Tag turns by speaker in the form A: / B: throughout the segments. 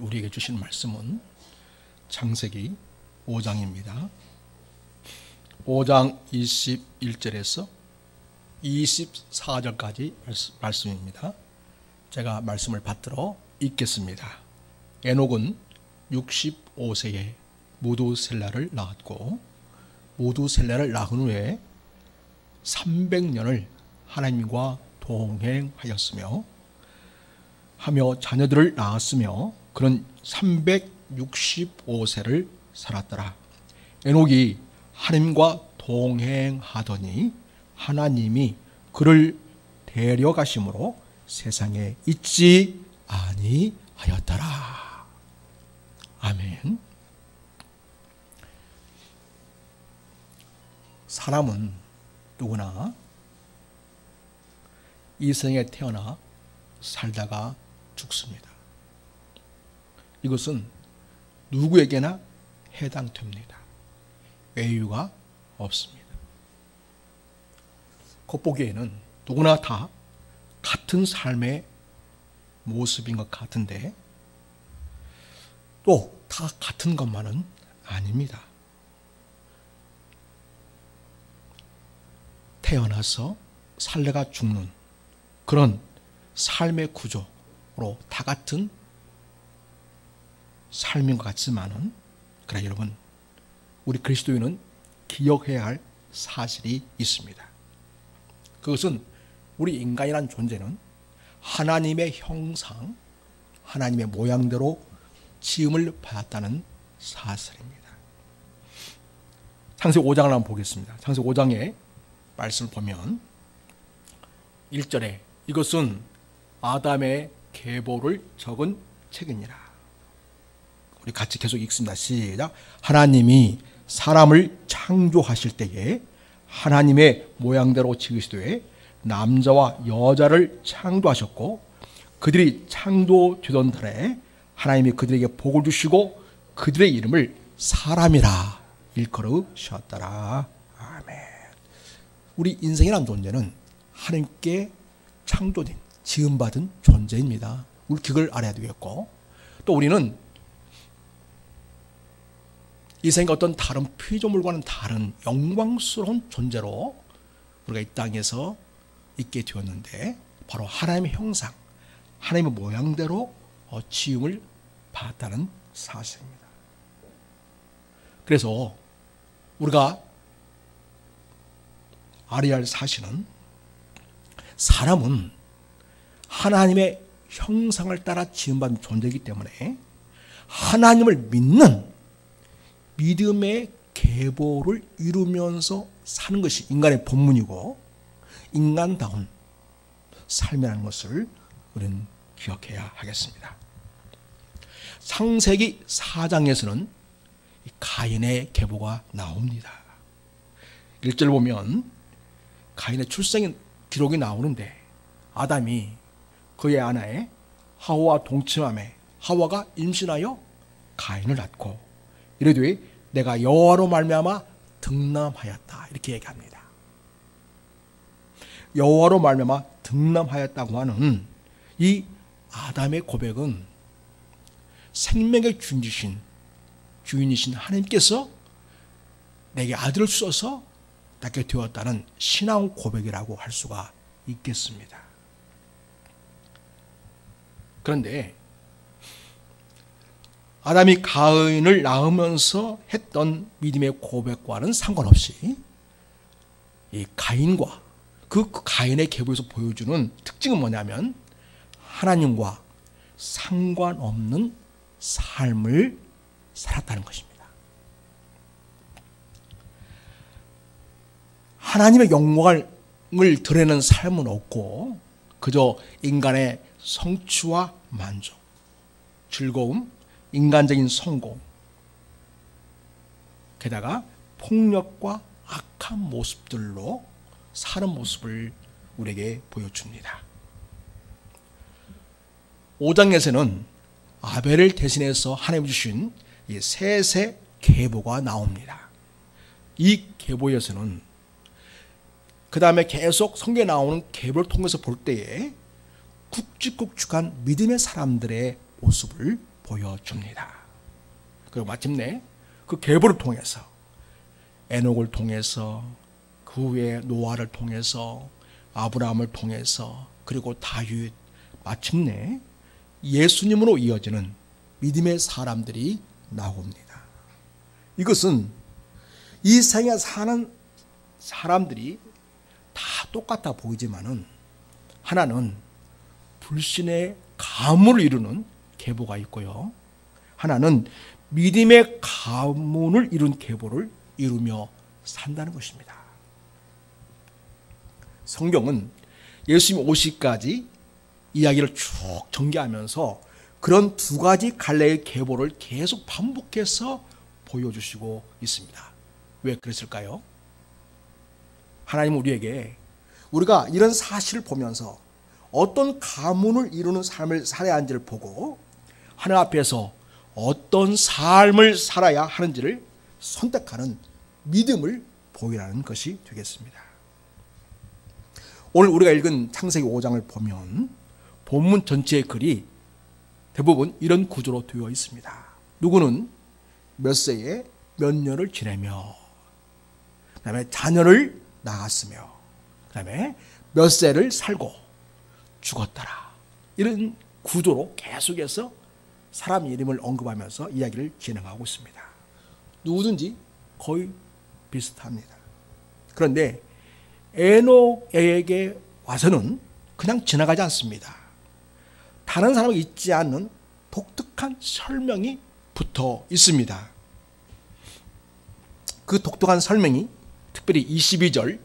A: 우리에게 주신 말씀은 창세기 5장입니다. 5장 21절에서 24절까지 말씀입니다. 제가 말씀을 받들어 읽겠습니다. 에녹은 65세에 무두셀라를 낳았고, 무두셀라를 낳은 후에 300년을 하나님과 동행하였으며 하며 자녀들을 낳았으며 그는 365세를 살았더라. 에녹이 하나님과 동행하더니 하나님이 그를 데려가심으로 세상에 있지 아니하였더라. 아멘. 사람은 누구나 이 세상에 태어나 살다가 죽습니다. 이것은 누구에게나 해당됩니다. 외유가 없습니다. 겉보기에는 누구나 다 같은 삶의 모습인 것 같은데 또 다 같은 것만은 아닙니다. 태어나서 살다가 죽는 그런 삶의 구조로 다 같은 삶인 것 같지만은, 그러나 여러분, 우리 그리스도인은 기억해야 할 사실이 있습니다. 그것은 우리 인간이란 존재는 하나님의 형상, 하나님의 모양대로 지음을 받았다는 사실입니다. 창세기 5장을 한번 보겠습니다. 창세기 5장의 말씀을 보면 1절에 이것은 아담의 계보를 적은 책이니라. 우리 같이 계속 읽습니다. 시작. 하나님이 사람을 창조하실 때에 하나님의 모양대로 지으시되 남자와 여자를 창조하셨고 그들이 창조되던 달에 하나님이 그들에게 복을 주시고 그들의 이름을 사람이라 일컬으셨더라. 아멘. 우리 인생이라는 존재는 하나님께 창조된, 지음받은 존재입니다. 우리 그걸 알아야 되겠고, 또 우리는 이 세상의 어떤 다른 피조물과는 다른 영광스러운 존재로 우리가 이 땅에서 있게 되었는데, 바로 하나님의 형상, 하나님의 모양대로 지음을 받았다는 사실입니다. 그래서 우리가 알아야 할 사실은, 사람은 하나님의 형상을 따라 지음받은 존재이기 때문에 하나님을 믿는 믿음의 계보를 이루면서 사는 것이 인간의 본문이고 인간다운 삶이라는 것을 우리는 기억해야 하겠습니다. 창세기 4장에서는 가인의 계보가 나옵니다. 1절 보면 가인의 출생 기록이 나오는데, 아담이 그의 아내 하와와 동침함에 하와가 임신하여 가인을 낳고 이르되 내가 여호와로 말미암아 등남하였다, 이렇게 얘기합니다. 여호와로 말미암아 등남하였다고 하는 이 아담의 고백은 생명의 주인이신 하나님께서 내게 아들을 주셔서 낳게 되었다는 신앙 고백이라고 할 수가 있겠습니다. 그런데 아담이 가인을 낳으면서 했던 믿음의 고백과는 상관없이 이 가인과 그 가인의 계보에서 보여주는 특징은 뭐냐면 하나님과 상관없는 삶을 살았다는 것입니다. 하나님의 영광을 드러내는 삶은 없고 그저 인간의 성취와 만족, 즐거움, 인간적인 성공, 게다가 폭력과 악한 모습들로 사는 모습을 우리에게 보여줍니다. 5장에서는 아벨을 대신해서 하나님이 주신 이 셋의 계보가 나옵니다. 이 계보에서는 그 다음에 계속 성경에 나오는 계보를 통해서 볼 때에 굵직굵직한 믿음의 사람들의 모습을 보여줍니다. 그리고 마침내 그 계보를 통해서, 에녹을 통해서, 그 후에 노아를 통해서, 아브라함을 통해서, 그리고 다윗, 마침내 예수님으로 이어지는 믿음의 사람들이 나옵니다. 이것은 이 세상에 사는 사람들이 다 똑같아 보이지만은 하나는 불신의 가문을 이루는 계보가 있고요, 하나는 믿음의 가문을 이룬 계보를 이루며 산다는 것입니다. 성경은 예수님 오시기까지 이야기를 쭉 전개하면서 그런 두 가지 갈래의 계보를 계속 반복해서 보여주시고 있습니다. 왜 그랬을까요? 하나님은 우리에게 우리가 이런 사실을 보면서 어떤 가문을 이루는 삶을 살아야 하는지를 보고 하나님 앞에서 어떤 삶을 살아야 하는지를 선택하는 믿음을 보이라는 것이 되겠습니다. 오늘 우리가 읽은 창세기 5장을 보면 본문 전체의 글이 대부분 이런 구조로 되어 있습니다. 누구는 몇 세에 몇 년을 지내며, 그 다음에 자녀를 낳았으며, 그 다음에 몇 세를 살고 죽었더라. 이런 구조로 계속해서 사람 이름을 언급하면서 이야기를 진행하고 있습니다. 누구든지 거의 비슷합니다. 그런데 에녹에게 와서는 그냥 지나가지 않습니다. 다른 사람이 있지 않는 독특한 설명이 붙어 있습니다. 그 독특한 설명이 특별히 22절,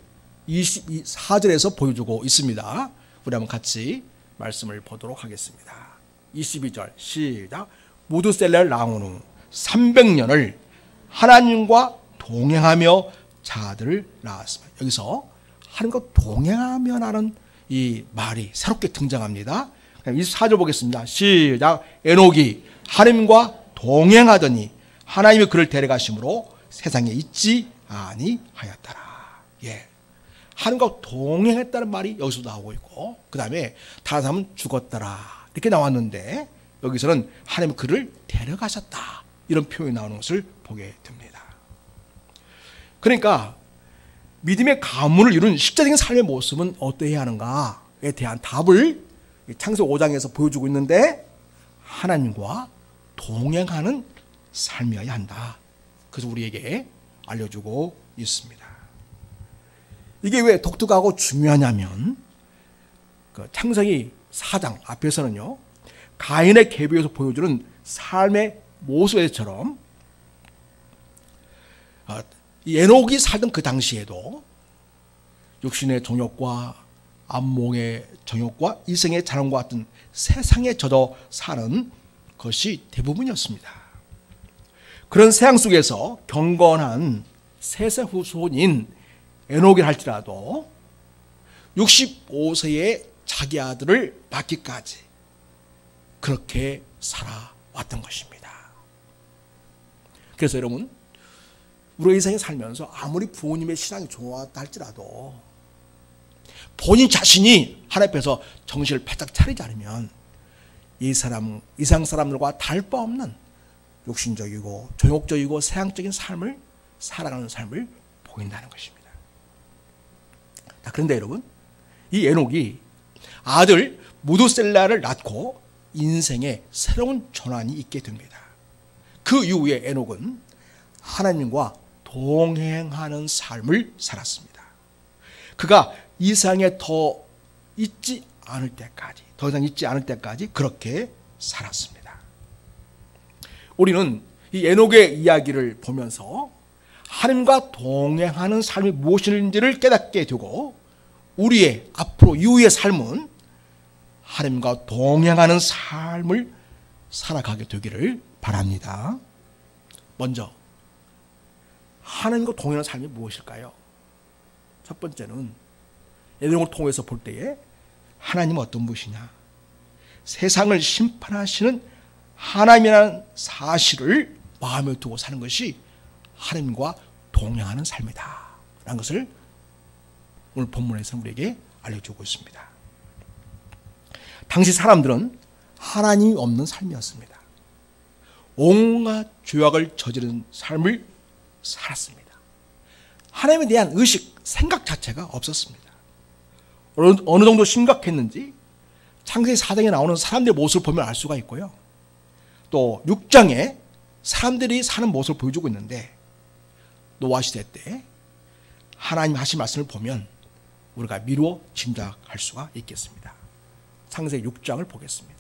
A: 24절에서 보여주고 있습니다. 우리 한번 같이 말씀을 보도록 하겠습니다. 22절 시작. 무드셀라를 낳은 후 300년을 하나님과 동행하며 자아들을 낳았습니다. 여기서 하나님과 동행하며 라는 이 말이 새롭게 등장합니다. 24절 보겠습니다. 시작. 에녹이 하나님과 동행하더니 하나님이 그를 데려가심으로 세상에 있지 아니하였더라. 예, 하나님과 동행했다는 말이 여기서 나오고 있고, 그 다음에 다른 사람은 죽었더라 이렇게 나왔는데 여기서는 하나님이 그를 데려가셨다 이런 표현이 나오는 것을 보게 됩니다. 그러니까 믿음의 가문을 이룬 실제적인 삶의 모습은 어떠해야 하는가에 대한 답을 창세기 5장에서 보여주고 있는데, 하나님과 동행하는 삶이어야 한다. 그래서 우리에게 알려주고 있습니다. 이게 왜 독특하고 중요하냐면, 그 창세기 4장 앞에서는요, 가인의 계보에서 보여주는 삶의 모습처럼 이 에녹이 살던 그 당시에도 육신의 정욕과 안목의 정욕과 이생의 자랑과 같은 세상에 젖어 사는 것이 대부분이었습니다. 그런 세상 속에서 경건한 셋의 후손인 에녹이라 할지라도 65세에 자기 아들을 낳기까지 그렇게 살아왔던 것입니다. 그래서 여러분, 우리가 이 세상에 살면서 아무리 부모님의 신앙이 좋았다 할지라도 본인 자신이 하나님 앞에서 정신을 바짝 차리지 않으면 이 세상 사람들과 다를 바 없는 욕심적이고 정욕적이고 세상적인 삶을 살아가는 삶을 보인다는 것입니다. 그런데 여러분, 이 에녹이 아들 무두셀라를 낳고 인생의 새로운 전환이 있게 됩니다. 그 이후에 에녹은 하나님과 동행하는 삶을 살았습니다. 그가 이 세상에 더 이상 있지 않을 때까지 그렇게 살았습니다. 우리는 이 에녹의 이야기를 보면서 하나님과 동행하는 삶이 무엇인지를 깨닫게 되고, 우리의 앞으로 이후의 삶은 하나님과 동행하는 삶을 살아가게 되기를 바랍니다. 먼저 하나님과 동행하는 삶이 무엇일까요? 첫 번째는 에녹을 통해서 볼 때에 하나님은 어떤 분이시냐, 세상을 심판하시는 하나님이라는 사실을 마음에 두고 사는 것이 하나님과 동행하는 삶이다 라는 것을 오늘 본문에서 우리에게 알려주고 있습니다. 당시 사람들은 하나님이 없는 삶이었습니다. 온갖 죄악을 저지른 삶을 살았습니다. 하나님에 대한 의식, 생각 자체가 없었습니다. 어느 정도 심각했는지 창세기 4장에 나오는 사람들의 모습을 보면 알 수가 있고요. 또 6장에 사람들이 사는 모습을 보여주고 있는데 노아 시대 때 하나님 하신 말씀을 보면 우리가 미루어 짐작할 수가 있겠습니다. 창세기 6장을 보겠습니다.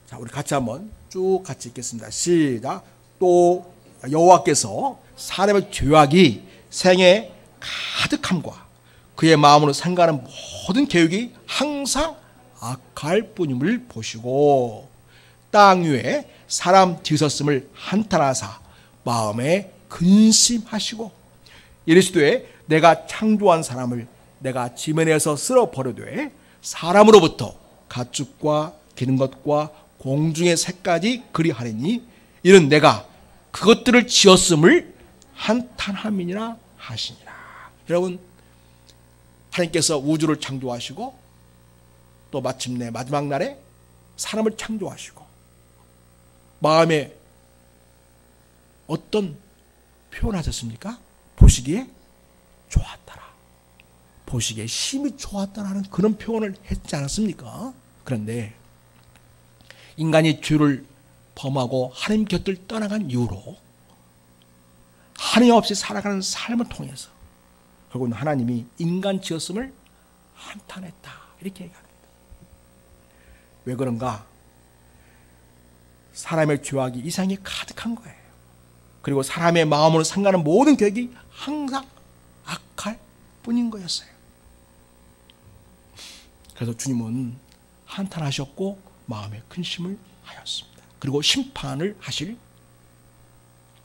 A: 자, 우리 같이 한번 쭉 같이 읽겠습니다. 시작. 또 여호와께서 사람의 죄악이 생에 가득함과 그의 마음으로 생각하는 모든 계획이 항상 악할 뿐임을 보시고 땅 위에 사람 뒤섰음을 한탄하사 마음에 근심하시고 이르시되 내가 창조한 사람을 내가 지면에서 쓸어버려되 사람으로부터 가축과 기는 것과 공중의 새까지 그리하리니 이는 내가 그것들을 지었음을 한탄함이니라 하시니라. 여러분, 하나님께서 우주를 창조하시고 또 마침내 마지막 날에 사람을 창조하시고 마음에 어떤 표현하셨습니까? 보시기에 좋았더라. 보시기에 심히 좋았다라는 그런 표현을 했지 않았습니까? 그런데 인간이 죄를 범하고 하나님 곁을 떠나간 이후로 하나님 없이 살아가는 삶을 통해서 결국은 하나님이 인간 지었음을 한탄했다. 이렇게 얘기합니다. 왜 그런가? 사람의 죄악이 이 세상에 가득한 거예요. 그리고 사람의 마음으로 생각하는 모든 계획이 항상 악할 뿐인 거였어요. 그래서 주님은 한탄하셨고 마음에 근심을 하였습니다. 그리고 심판을 하실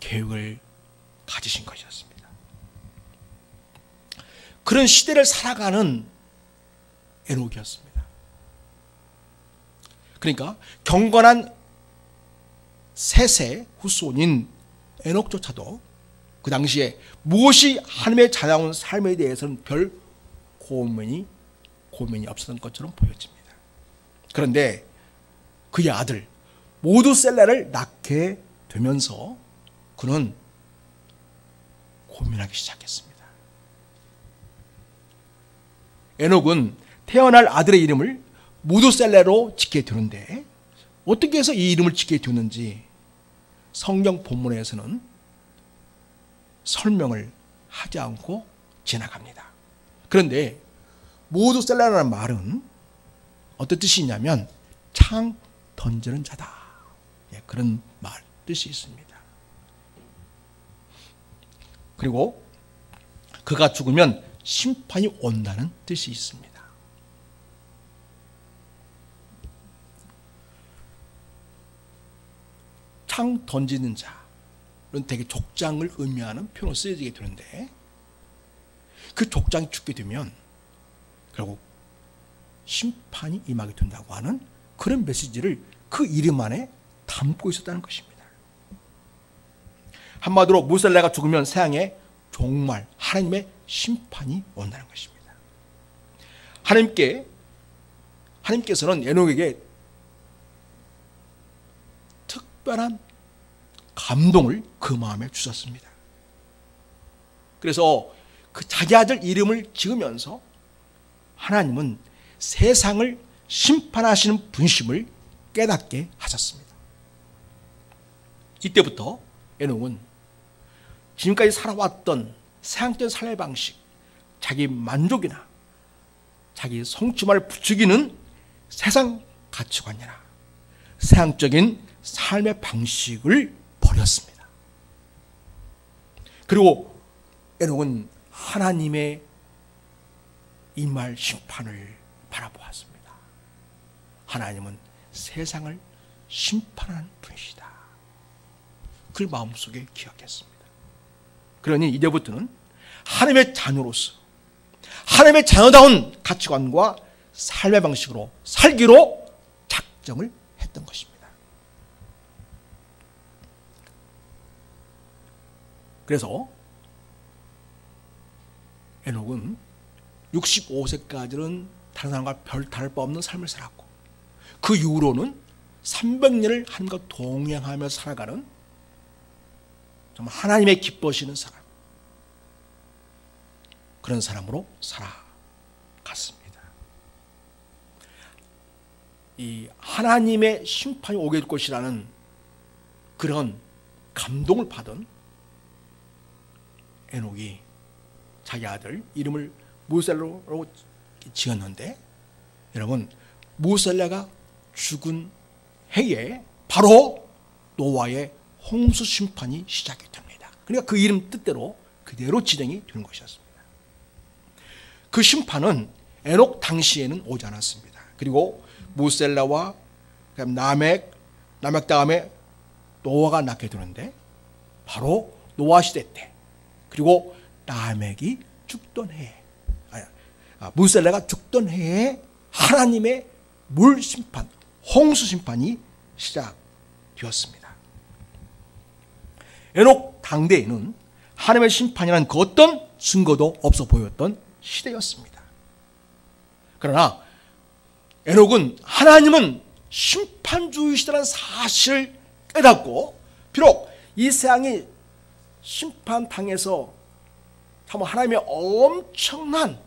A: 계획을 가지신 것이었습니다. 그런 시대를 살아가는 에녹이었습니다. 그러니까 경건한 셋의 후손인 에녹조차도 그 당시에 무엇이 하나님의 자녀온 삶에 대해서는 별 고민이 없었던 것처럼 보여집니다. 그런데 그의 아들 모두셀라를 낳게 되면서 그는 고민하기 시작했습니다. 에녹은 태어날 아들의 이름을 무두셀레로 짓게 되는데 어떻게 해서 이 이름을 짓게 되었는지 성경 본문에서는 설명을 하지 않고 지나갑니다. 그런데 무두셀레라는 말은 어떤 뜻이 있냐면 창 던지는 자다. 그런 말 뜻이 있습니다. 그리고 그가 죽으면 심판이 온다는 뜻이 있습니다. 창 던지는 자는 되게 족장을 의미하는 표현으로 쓰여지게 되는데 그 족장이 죽게 되면 결국 심판이 임하게 된다고 하는 그런 메시지를 그 이름 안에 담고 있었다는 것입니다. 한마디로 무셀레가 죽으면 세상에 종말, 하나님의 심판이 온다는 것입니다. 하나님께서는 에녹에게 특별한 감동을 그 마음에 주셨습니다. 그래서 그 자기 아들 이름을 지으면서 하나님은 세상을 심판하시는 분심을 깨닫게 하셨습니다. 이때부터 에녹은 지금까지 살아왔던 세상적인 삶의 방식, 자기 만족이나 자기 성취만을 부추기는 세상 가치관이나 세상적인 삶의 방식을 버렸습니다. 그리고 에녹은 하나님의 임할 심판을 바라보았습니다. 하나님은 세상을 심판하는 분이시다. 그걸 마음속에 기억했습니다. 그러니 이제부터는 하나님의 자녀로서 하나님의 자녀다운 가치관과 삶의 방식으로 살기로 작정을 했던 것입니다. 그래서 에녹은 65세까지는 다른 사람과 별 다를 바 없는 삶을 살았고 그 이후로는 300년을 하나님과 동행하며 살아가는 정말 하나님의 기뻐하시는 사람, 그런 사람으로 살아갔습니다. 이 하나님의 심판이 오게 될 것이라는 그런 감동을 받은 에녹이 자기 아들 이름을 무셀라로 지었는데, 여러분, 무셀라가 죽은 해에 바로 노아의 홍수 심판이 시작이 됩니다. 그러니까 그 이름 뜻대로 그대로 진행이 되는 것이었습니다. 그 심판은 에녹 당시에는 오지 않았습니다. 그리고 무셀라와 라멕 다음에 노아가 낳게 되는데, 바로 노아 시대 때, 그리고 라멕이 죽던 해에, 무셀라가 죽던 해에 하나님의 물 심판, 홍수 심판이 시작되었습니다. 에녹 당대에는 하나님의 심판이라는 그 어떤 증거도 없어 보였던 시대였습니다. 그러나 에녹은 하나님은 심판주의시다라는 사실을 깨닫고, 비록 이 세상이 심판당해서 참 하나님의 엄청난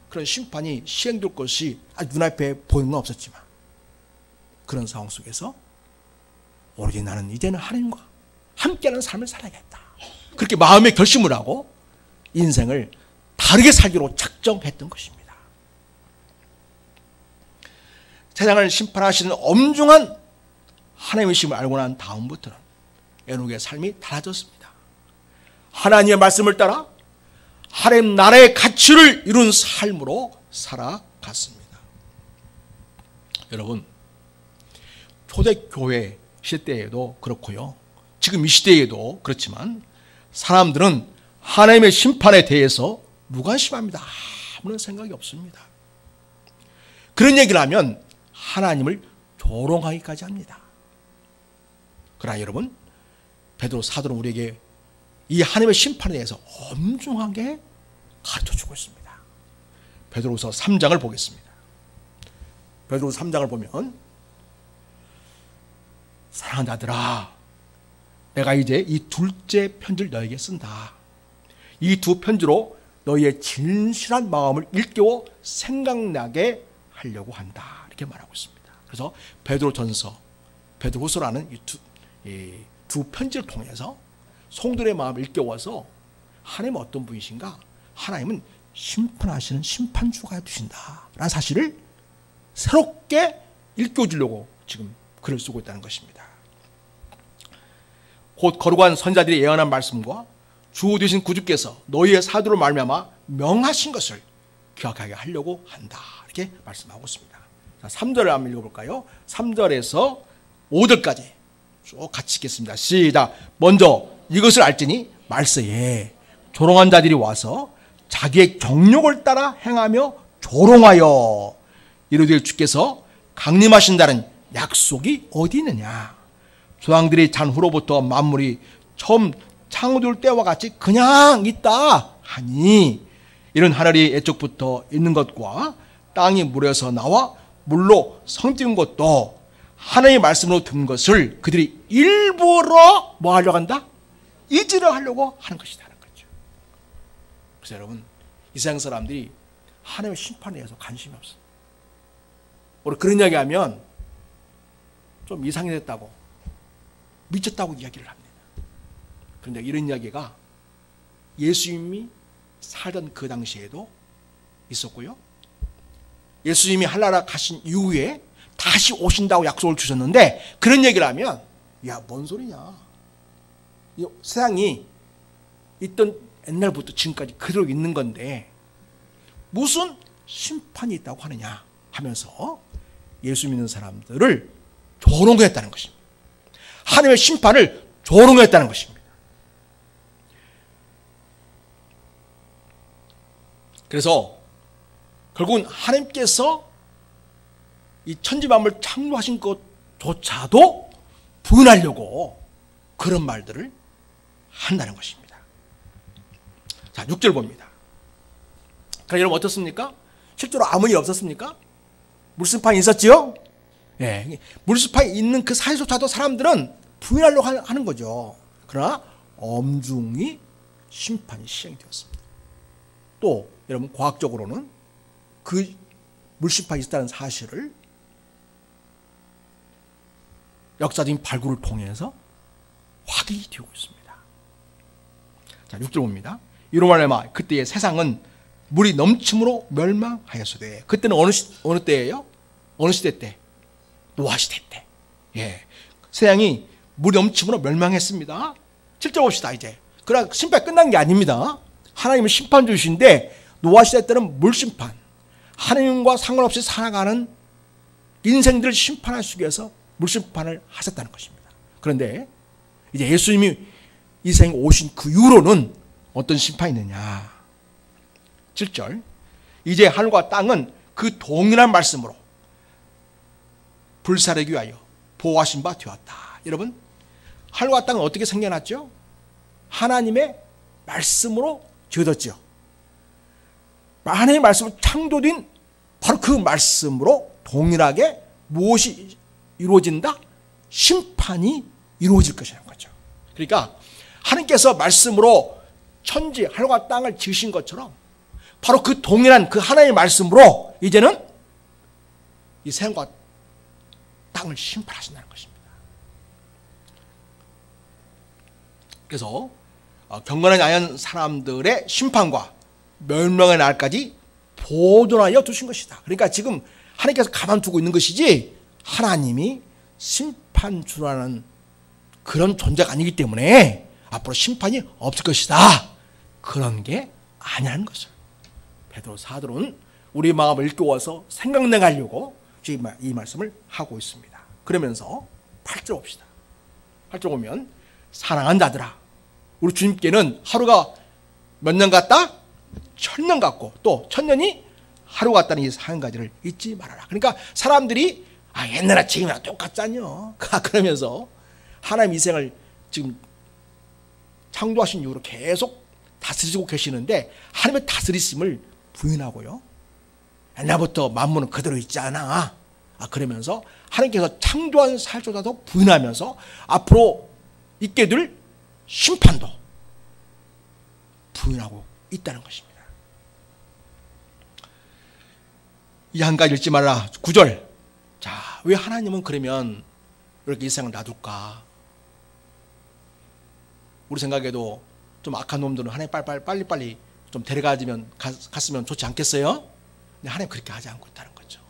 A: 그런 심판이 시행될 것이 눈앞에 보이는 건 없었지만, 그런 상황 속에서 오로지 나는 이제는 하나님과 함께하는 삶을 살아야겠다, 그렇게 마음의 결심을 하고 인생을 다르게 살기로 작정했던 것입니다. 세상을 심판하시는 엄중한 하나님의 심을 알고 난 다음부터는 에녹의 삶이 달라졌습니다. 하나님의 말씀을 따라 하나님 나라의 가치를 이룬 삶으로 살아갔습니다. 여러분, 초대교회 시대에도 그렇고요, 지금 이 시대에도 그렇지만 사람들은 하나님의 심판에 대해서 무관심합니다. 아무런 생각이 없습니다. 그런 얘기를 하면 하나님을 조롱하기까지 합니다. 그러나 여러분, 베드로 사도는 우리에게 이 하나님의 심판에 대해서 엄중하게 가르쳐주고 있습니다. 베드로서 3장을 보겠습니다. 베드로서 3장을 보면, 사랑하는 자들아, 내가 이제 이 둘째 편지를 너에게 쓴다. 이 두 편지로 너희의 진실한 마음을 일깨워 생각나게 하려고 한다, 이렇게 말하고 있습니다. 그래서 베드로전서, 베드로후서라는 이 두 편지를 통해서 성도의 마음을 일깨워서 하나님은 어떤 분이신가, 하나님은 심판하시는 심판주가 되신다 라는 사실을 새롭게 일깨워주려고 지금 글을 쓰고 있다는 것입니다. 곧 거룩한 선자들이 예언한 말씀과 주 되신 구주께서 너희의 사도로 말미암아 명하신 것을 기억하게 하려고 한다, 이렇게 말씀하고 있습니다. 자, 3절을 한번 읽어볼까요? 3절에서 5절까지 쭉 같이 읽겠습니다. 시작. 먼저 이것을 알지니 말세에 조롱한 자들이 와서 자기의 경욕을 따라 행하며 조롱하여 이르되 주께서 강림하신다는 약속이 어디 있느냐. 조상들이 잔 후로부터 만물이 처음 창조될 때와 같이 그냥 있다 하니, 이런 하늘이 애초부터 있는 것과 땅이 물에서 나와 물로 성띄운 것도 하나님의 말씀으로 든 것을 그들이 일부러 뭐 하려고 한다? 잊으려 하려고 하는 것이라는 거죠. 그래서 여러분, 이 세상 사람들이 하나님의 심판에 대해서 관심이 없어요. 우리 그런 이야기 하면 좀 이상이 됐다고, 미쳤다고 이야기를 합니다. 그런데 이런 이야기가 예수님이 살던 그 당시에도 있었고요, 예수님이 하늘나라 가신 이후에 다시 오신다고 약속을 주셨는데, 그런 얘기를 하면 야, 뭔 소리냐, 세상이 있던 옛날부터 지금까지 그대로 있는 건데 무슨 심판이 있다고 하느냐 하면서 예수 믿는 사람들을 조롱했다는 것입니다. 하나님의 심판을 조롱했다는 것입니다. 그래서 결국은 하나님께서 이 천지만물을 창조하신 것조차도 부인하려고 그런 말들을 한다는 것입니다. 자, 6절 봅니다. 그럼 여러분 어떻습니까? 실제로 아무 일 없었습니까? 물심판이 있었지요? 예, 물심판이 있는 그 사실조차도 사람들은 부인하려고 하는 거죠. 그러나 엄중히 심판이 시행되었습니다. 또 여러분 과학적으로는 그 물심판이 있다는 사실을 역사적인 발굴을 통해서 확인이 되고 있습니다. 자, 6절 봅니다. 이로 말하면 그때의 세상은 물이 넘침으로 멸망하였으되, 그때는 어느 때예요? 어느 시대 때? 노아 시대 때. 예, 세상이 물이 넘침으로 멸망했습니다. 7절 봅시다. 이제 그러나 심판이 끝난 게 아닙니다. 하나님은 심판주이신데 노아 시대 때는 물심판, 하나님과 상관없이 살아가는 인생들을 심판하시기 위해서 물심판을 하셨다는 것입니다. 그런데 이제 예수님이 이 세상에 오신 그 이후로는 어떤 심판이 있느냐. 7절, 이제 하늘과 땅은 그 동일한 말씀으로 불사르기 위하여 보호하신 바 되었다. 여러분, 하늘과 땅은 어떻게 생겨났죠? 하나님의 말씀으로 지어졌죠. 하나님의 말씀으로 창조된 바로 그 말씀으로 동일하게 무엇이 이루어진다? 심판이 이루어질 것이라는 거죠. 그러니까 하나님께서 말씀으로 천지 하늘과 땅을 지으신 것처럼 바로 그 동일한 그 하나님의 말씀으로 이제는 이 세상과 땅을 심판하신다는 것입니다. 그래서 경건하지 않은 사람들의 심판과 멸망의 날까지 보존하여 두신 것이다. 그러니까 지금 하나님께서 가만두고 있는 것이지 하나님이 심판주라는 그런 존재가 아니기 때문에 앞으로 심판이 없을 것이다. 그런 게 아니라는 것을 베드로 사도는 우리 마음을 일깨워서 생각내 가려고 지금 이 말씀을 하고 있습니다. 그러면서 8절 봅시다. 8절 보면 사랑하는 자들아, 우리 주님께는 하루가 몇 년 같다? 1000년 같고 또 1000년이 하루 같다는 이 한 가지를 잊지 말아라. 그러니까 사람들이 옛날에 지금이랑 똑같잖요. 그러면서 하나님 인생을 지금 창조하신 이후로 계속 다스리고 계시는데 하나님의 다스리심을 부인하고요. 옛날부터 만물은 그대로 있지 않아. 그러면서 하나님께서 창조한 살조차도 부인하면서 앞으로 있게 될 심판도 부인하고 있다는 것입니다. 이 한 가지 읽지 말라. 9절. 자, 왜 하나님은 그러면 이렇게 이 세상을 놔둘까? 우리 생각에도 좀 악한 놈들은 하나님 빨리빨리 좀 데려가지면 갔으면 좋지 않겠어요? 근데 하나님 그렇게 하지 않고 있다는 거죠.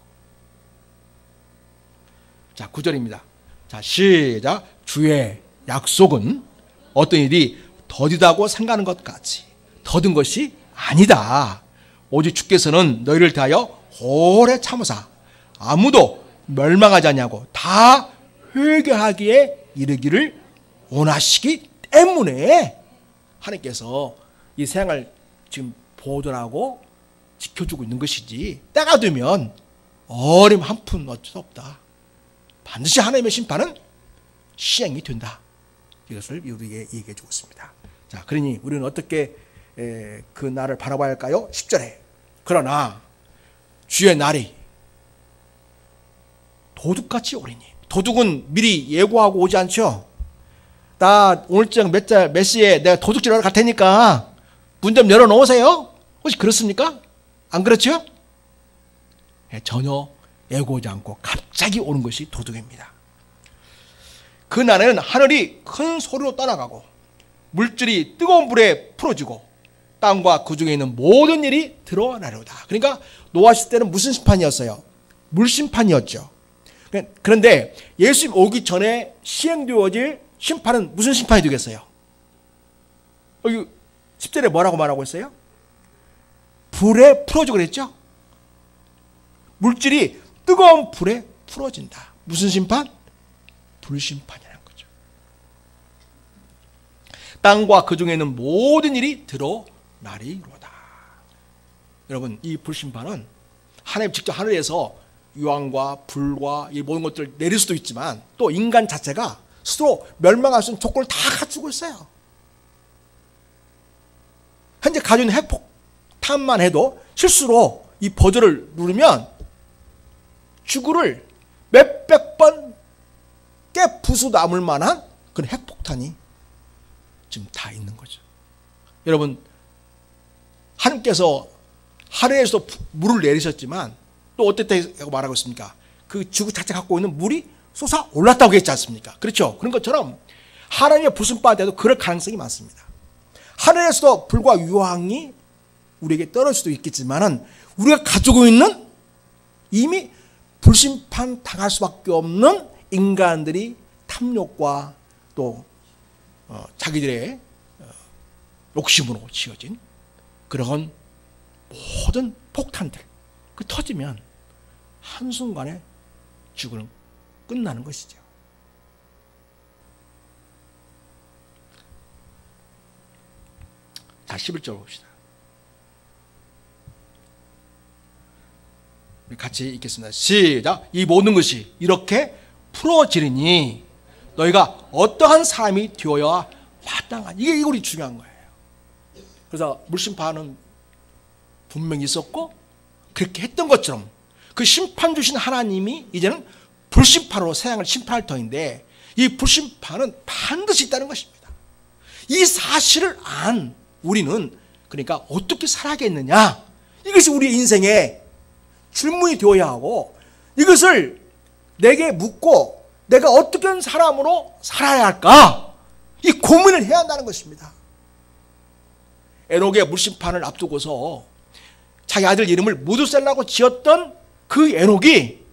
A: 자, 9절입니다. 자, 시작. 주의 약속은 어떤 일이 더디다고 생각하는 것 같이 더딘 것이 아니다. 오직 주께서는 너희를 대하여 오래 참으사 아무도 멸망하지 않냐고 다 회개하기에 이르기를 원하시기 때문에 하나님께서 이 세상을 지금 보존하고 지켜주고 있는 것이지, 때가 되면 어림 한 푼 얻을 수 없다. 반드시 하나님의 심판은 시행이 된다. 이것을 우리에게 얘기해 주고 있습니다. 자, 그러니 우리는 어떻게 그 날을 바라봐야 할까요? 10절에 그러나 주의 날이 도둑같이 오리니. 도둑은 미리 예고하고 오지 않죠. 나 오늘쯤 몇 시에 내가 도둑질하러 갈 테니까 문 좀 열어놓으세요. 혹시 그렇습니까? 안 그렇죠? 전혀 예고하지 않고 갑자기 오는 것이 도둑입니다. 그 날에는 하늘이 큰 소리로 떠나가고 물질이 뜨거운 불에 풀어지고 땅과 그 중에 있는 모든 일이 드러나려다. 그러니까 노아 시대 때는 무슨 심판이었어요? 물심판이었죠. 그런데 예수님 오기 전에 시행되어질 심판은 무슨 심판이 되겠어요? 여기 10절에 뭐라고 말하고 있어요? 불에 풀어지고 그랬죠? 물질이 뜨거운 불에 풀어진다. 무슨 심판? 불심판이라는 거죠. 땅과 그 중에 있는 모든 일이 드러나리로다. 여러분, 이 불심판은 하나님 직접 하늘에서 유황과 불과 이 모든 것들을 내릴 수도 있지만 또 인간 자체가 스스로 멸망할 수 있는 조건을 다 갖추고 있어요. 현재 가지고 있는 핵폭탄만 해도 실수로 이 버전을 누르면 지구를 몇백 번 깨부수 남을 만한 그런 핵폭탄이 지금 다 있는 거죠. 여러분, 하나님께서 하늘에서 물을 내리셨지만 또 어땠다고 말하고 있습니까? 그 지구 자체 갖고 있는 물이 솟아 올랐다고 했지 않습니까? 그렇죠. 그런 것처럼 하나님의 불순파한테도 그럴 가능성이 많습니다. 하늘에서도 불과 유황이 우리에게 떨어질 수도 있겠지만은 우리가 가지고 있는 이미 불심판 당할 수밖에 없는 인간들이 탐욕과 또 자기들의 욕심으로 지어진 그런 모든 폭탄들, 그 터지면 한순간에 지구는 끝나는 것이죠. 자, 11절 봅시다. 같이 읽겠습니다. 시작. 이 모든 것이 이렇게 풀어지리니 너희가 어떠한 사람이 되어야 마땅한, 이게 우리 중요한 거예요. 그래서 물심판은 분명히 있었고 그렇게 했던 것처럼 그 심판 주신 하나님이 이제는 불심판으로 세상을 심판할 터인데 이 불심판은 반드시 있다는 것입니다. 이 사실을 안 우리는 그러니까 어떻게 살아야겠느냐, 이것이 우리 인생의 질문이 되어야 하고 이것을 내게 묻고 내가 어떻게 하는 사람으로 살아야 할까, 이 고민을 해야 한다는 것입니다. 에녹의 물심판을 앞두고서 자기 아들 이름을 무드셀라고 지었던 그 에녹이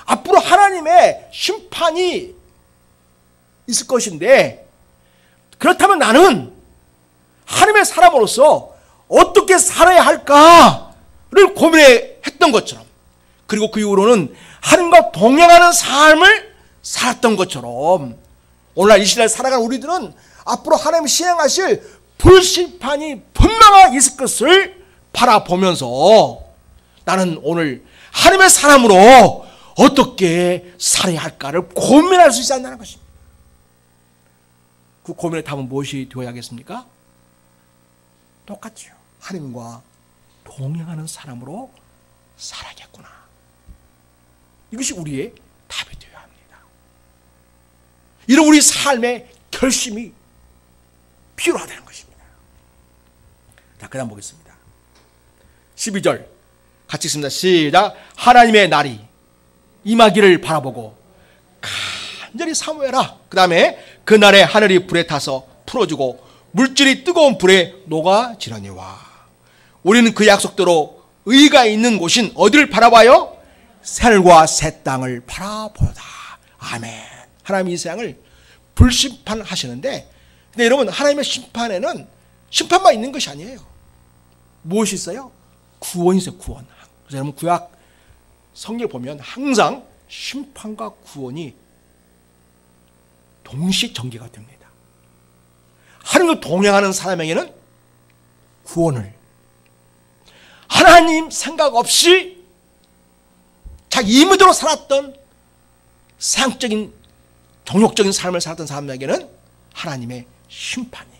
A: 앞으로 하나님의 심판이 있을 것인데 그렇다면 나는 하나님의 사람으로서 어떻게 살아야 할까를 고민했던 것처럼, 그리고 그 이후로는 하나님과 동행하는 삶을 살았던 것처럼 오늘날 이 시대에 살아가는 우리들은 앞으로 하나님 시행하실 불심판이 분명하게 있을 것을 바라보면서 나는 오늘 하나님의 사람으로 어떻게 살아야 할까를 고민할 수 있어야 한다는 것입니다. 그 고민의 답은 무엇이 되어야 하겠습니까? 똑같죠. 하나님과 동행하는 사람으로 살아야겠구나. 이것이 우리의 답이 되어야 합니다. 이런 우리 삶의 결심이 필요하다는 것입니다. 자, 그 다음 보겠습니다. 12절 같이 읽습니다. 시작. 하나님의 날이 임하기를 바라보고 간절히 사모해라. 그 다음에 그날에 하늘이 불에 타서 풀어주고 물질이 뜨거운 불에 녹아지려니와. 우리는 그 약속대로 의가 있는 곳인 어디를 바라봐요? 새하늘과 새 땅을 바라보다. 아멘. 하나님이 이 세상을 불심판하시는데, 근데 여러분, 하나님의 심판에는 심판만 있는 것이 아니에요. 무엇이 있어요? 구원이 있어요. 구원. 그래서 여러분, 구약 성경에 보면 항상 심판과 구원이 동시에 전개가 됩니다. 하나님과 동행하는 사람에게는 구원을, 하나님 생각 없이 자기 임의대로 살았던 세상적인 정욕적인 삶을 살았던 사람에게는 하나님의 심판이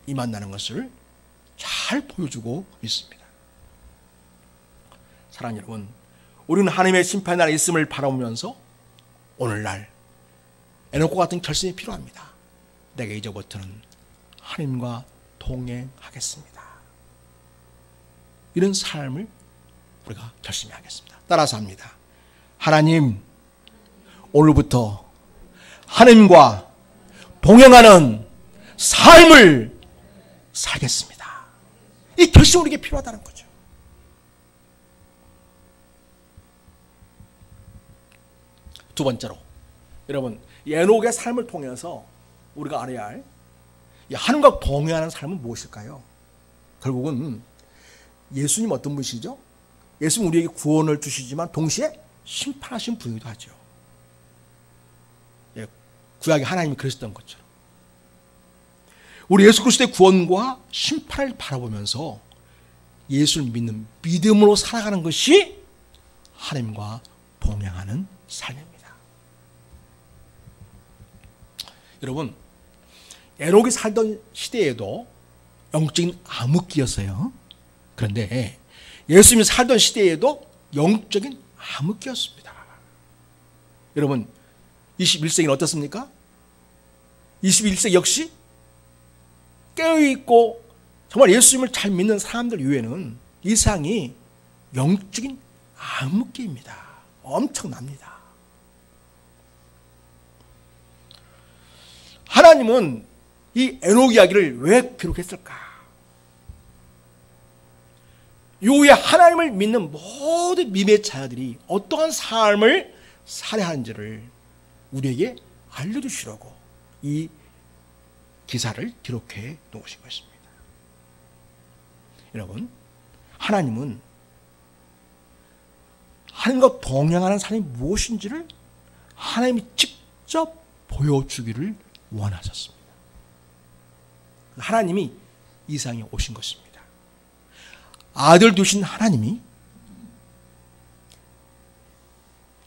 A: 임한다는 것을 잘 보여주고 있습니다. 사랑하는 여러분, 우리는 하나님의 심판의 날이 있음을 바라보면서 오늘날 에녹과 같은 결심이 필요합니다. 내가 이제부터는 하나님과 동행하겠습니다. 이런 삶을 우리가 결심하겠습니다. 따라서 합니다. 하나님, 오늘부터 하나님과 동행하는 삶을 살겠습니다. 이 결심이 우리에게 필요하다는 거죠. 두 번째로, 여러분, 에녹의 삶을 통해서 우리가 알아야 할 하나님과 동행하는 삶은 무엇일까요? 결국은 예수님 어떤 분이시죠? 예수님 우리에게 구원을 주시지만 동시에 심판하신 분이기도 하죠. 구약의 하나님이 그러셨던 것처럼 우리 예수 그리스도의 구원과 심판을 바라보면서 예수를 믿는 믿음으로 살아가는 것이 하나님과 동행하는 삶입니다. 여러분, 에녹이 살던 시대에도 영적인 암흑기였어요. 그런데 예수님이 살던 시대에도 영적인 암흑기였습니다. 여러분, 21세기는 어떻습니까? 21세기 역시 깨어있고 정말 예수님을 잘 믿는 사람들 이외에는 이 세상이 영적인 암흑기입니다. 엄청납니다. 하나님은 이 에녹 이야기를 왜 기록했을까? 이후에 하나님을 믿는 모든 믿음의 자녀들이 어떠한 삶을 살아야 하는지를 우리에게 알려주시려고 이 기사를 기록해 놓으신 것입니다. 여러분, 하나님은 하나님과 동행하는 삶이 무엇인지를 하나님이 직접 보여주기를 원하셨습니다. 하나님이 이 세상에 오신 것입니다. 아들 두신 하나님이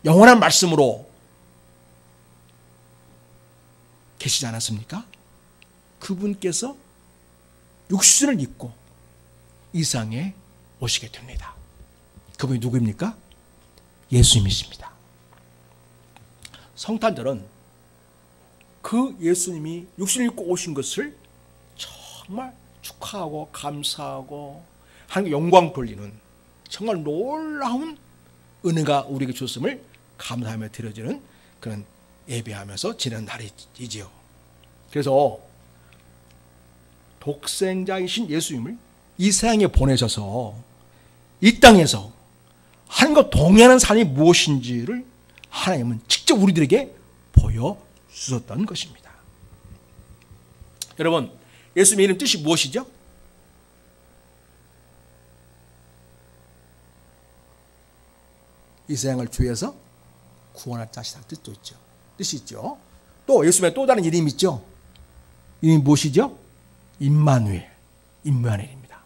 A: 영원한 말씀으로 계시지 않았습니까? 그분께서 육신을 입고 이 세상에 오시게 됩니다. 그분이 누구입니까? 예수님이십니다. 성탄절은 그 예수님이 육신을 입고 오신 것을 정말 축하하고 감사하고 하나님께 영광 돌리는 정말 놀라운 은혜가 우리에게 주었음을 감사하며 드려지는 그런 예배하면서 지내는 날이지요. 그래서 독생자이신 예수님을 이 세상에 보내셔서 이 땅에서 하나님과 동행하는 삶이 무엇인지를 하나님은 직접 우리들에게 보여주셨던 것입니다. 여러분, 예수님의 이름 뜻이 무엇이죠? 이 세상을 주에서 구원할 자시라는 뜻도 있죠. 뜻이 있죠. 또 예수님의 또 다른 이름이 있죠. 이름이 무엇이죠? 임마누엘, 임마누엘입니다.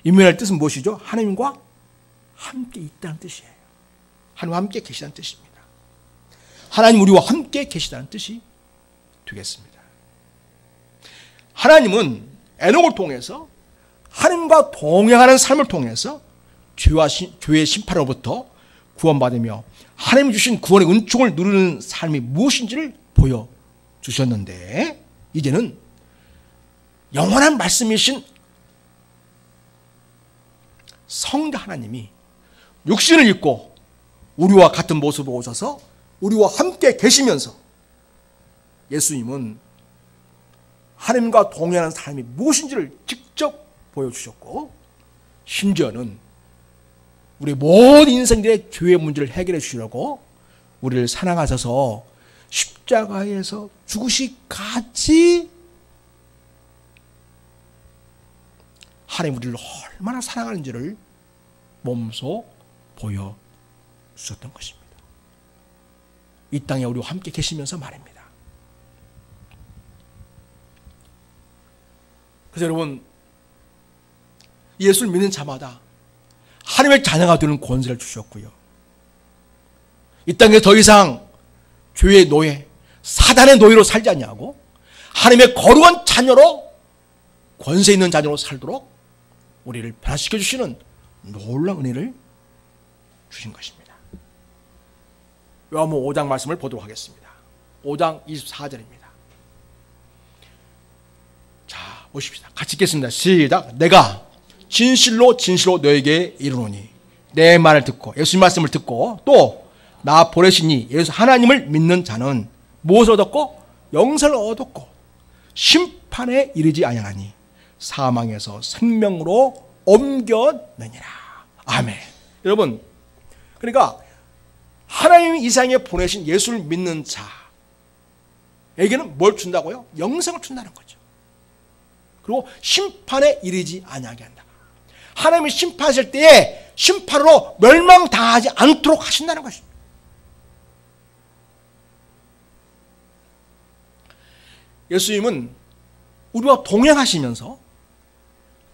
A: 임마누엘 뜻은 무엇이죠? 하나님과 함께 있다는 뜻이에요. 하나님과 함께 계시다는 뜻입니다. 하나님 우리와 함께 계시다는 뜻이 되겠습니다. 하나님은 에녹을 통해서 하나님과 동행하는 삶을 통해서 죄의 심판으로부터 구원받으며 하나님이 주신 구원의 은총을 누리는 삶이 무엇인지를 보여주셨는데, 이제는 영원한 말씀이신 성자 하나님이 육신을 입고 우리와 같은 모습으로 오셔서 우리와 함께 계시면서 예수님은 하나님과 동행하는 삶이 무엇인지를 직접 보여주셨고, 심지어는 우리 모든 인생들의 죄의 문제를 해결해 주시려고 우리를 사랑하셔서 십자가에서 죽으시기까지 하나님 우리를 얼마나 사랑하는지를 몸소 보여주셨던 것입니다. 이 땅에 우리와 함께 계시면서 말입니다. 그래서 여러분, 예수를 믿는 자마다 하나님의 자녀가 되는 권세를 주셨고요. 이 땅에 더 이상 죄의 노예, 사단의 노예로 살지 아니하고 하나님의 거룩한 자녀로, 권세 있는 자녀로 살도록 우리를 변화시켜 주시는 놀라운 은혜를 주신 것입니다. 요한복음 5장 말씀을 보도록 하겠습니다. 5장 24절입니다. 자, 보십시다. 같이 읽겠습니다. 시작. 내가 진실로 진실로 너에게 이르노니, 내 말을 듣고 예수님 말씀을 듣고 또 나 보내시니 예수 하나님을 믿는 자는 무엇을 얻었고 영생을 얻었고 심판에 이르지 아니하니 사망에서 생명으로 옮겨내니라. 아멘. 여러분, 그러니까 하나님이 이 세상에 보내신 예수를 믿는 자에게는 뭘 준다고요? 영생을 준다는 거죠. 그리고 심판에 이르지 아니하게 한다. 하나님이 심판하실 때에 심판으로 멸망당하지 않도록 하신다는 것입니다. 예수님은 우리와 동행하시면서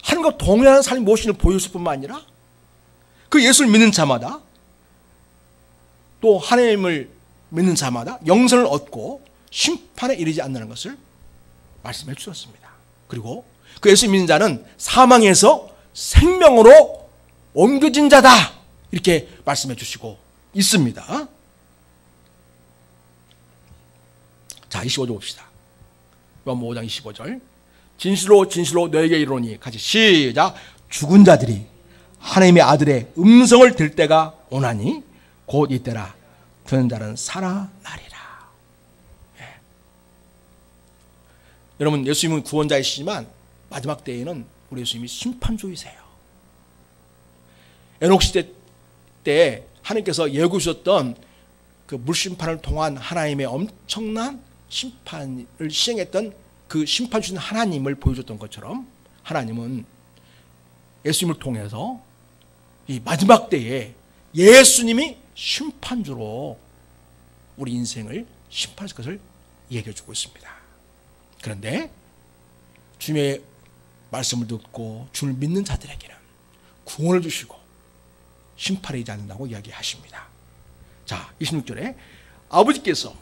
A: 하나님과 동행하는 삶이 무엇인지 보여줄 뿐만 아니라 그 예수를 믿는 자마다, 또 하나님을 믿는 자마다 영생을 얻고 심판에 이르지 않는다는 것을 말씀해 주셨습니다. 그리고 그 예수 믿는 자는 사망에서 생명으로 옮겨진 자다, 이렇게 말씀해 주시고 있습니다. 자, 25절 봅시다. 요한복음 5장 25절. 진실로 진실로 너에게 이르노니 같이 시작. 죽은 자들이 하나님의 아들의 음성을 들을 때가 오나니 곧 이때라. 듣는 자는 살아나리라. 예. 여러분, 예수님은 구원자이시지만 마지막 때에는 우리 예수님이 심판주이세요. 에녹 시대 때 하나님께서 예고 주셨던 그 물심판을 통한 하나님의 엄청난 심판을 시행했던 그 심판 주신 하나님을 보여줬던 것처럼 하나님은 예수님을 통해서 이 마지막 때에 예수님이 심판주로 우리 인생을 심판할 것을 얘기해 주고 있습니다. 그런데 주님의 말씀을 듣고 주를 믿는 자들에게는 구원을 주시고 심판하지 않는다고 이야기하십니다. 자, 26절에 아버지께서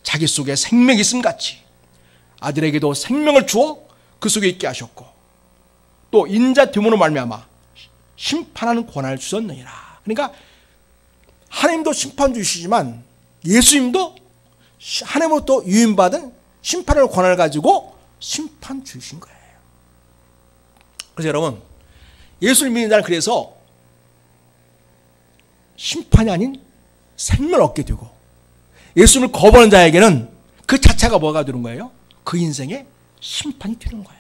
A: 자기 속에 생명이 있음 같이 아들에게도 생명을 주어 그 속에 있게 하셨고 또 인자 되므로 말미암아 심판하는 권한을 주셨느니라. 그러니까 하나님도 심판주이시지만 예수님도 하나님으로부터 유인받은 심판할 권한을 가지고 심판주이신 거예요. 그래서 여러분, 예수를 믿는 자는 그래서 심판이 아닌 생명을 얻게 되고 예수님을 거부하는 자에게는 그 자체가 뭐가 되는 거예요? 그 인생의 심판이 되는 거예요.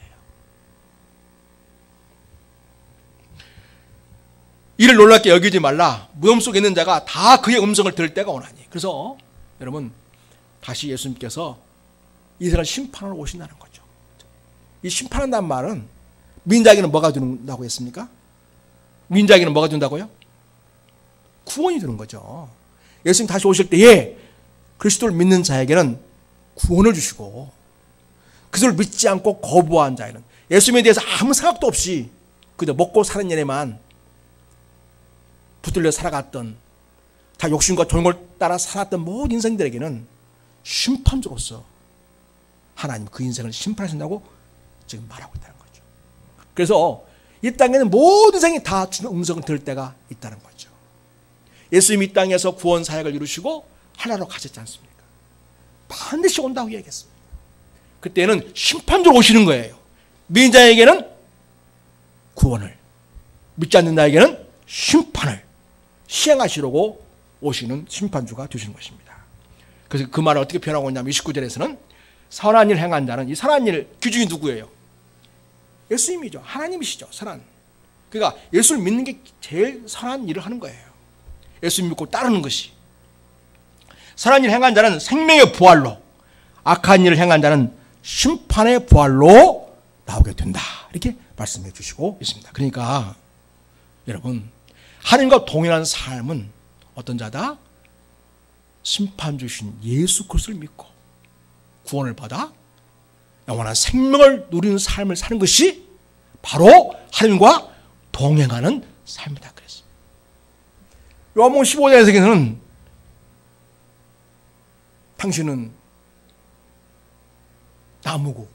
A: 이를 놀랍게 여기지 말라. 무덤 속에 있는 자가 다 그의 음성을 들을 때가 오나니. 그래서 여러분, 다시 예수님께서 이 세상을 심판하러 오신다는 거죠. 이 심판한다는 말은 민자에게는 뭐가 된다고 했습니까? 민자에게는 뭐가 된다고요? 구원이 되는 거죠. 예수님 다시 오실 때에 그리스도를 믿는 자에게는 구원을 주시고 그들을 믿지 않고 거부한 자에는 예수님에 대해서 아무 생각도 없이 그저 먹고 사는 일에만 붙들려 살아갔던 다 욕심과 종을 따라 살았던 모든 인생들에게는 심판주로서 하나님 그 인생을 심판하신다고 지금 말하고 있다는 거죠. 그래서 이 땅에는 모든 인생이 다 주는 음성을 들을 때가 있다는 거죠. 예수님이 이 땅에서 구원 사역을 이루시고 하나로 가셨지 않습니까? 반드시 온다고 얘기했습니다. 그때는 심판주로 오시는 거예요. 믿는 자에게는 구원을, 믿지 않는 자에게는 심판을 시행하시려고 오시는 심판주가 되시는 것입니다. 그래서 그 말을 어떻게 표현하고 있냐면 29절에서는 선한 일 행한 자는, 이 선한 일 기준이 누구예요? 예수님이죠. 하나님이시죠. 선한. 그러니까 예수를 믿는 게 제일 선한 일을 하는 거예요. 예수님 믿고 따르는 것이. 선한 일 행한 자는 생명의 부활로, 악한 일을 행한 자는 심판의 부활로 나오게 된다. 이렇게 말씀해 주시고 있습니다. 그러니까 여러분, 하나님과 동일한 삶은 어떤 자다? 심판 주신 예수 그리스도를 믿고 구원을 받아 영원한 생명을 누리는 삶을 사는 것이 바로 하나님과 동행하는 삶이다 그랬습니다. 요한복음 15장에서는 당신은 나무고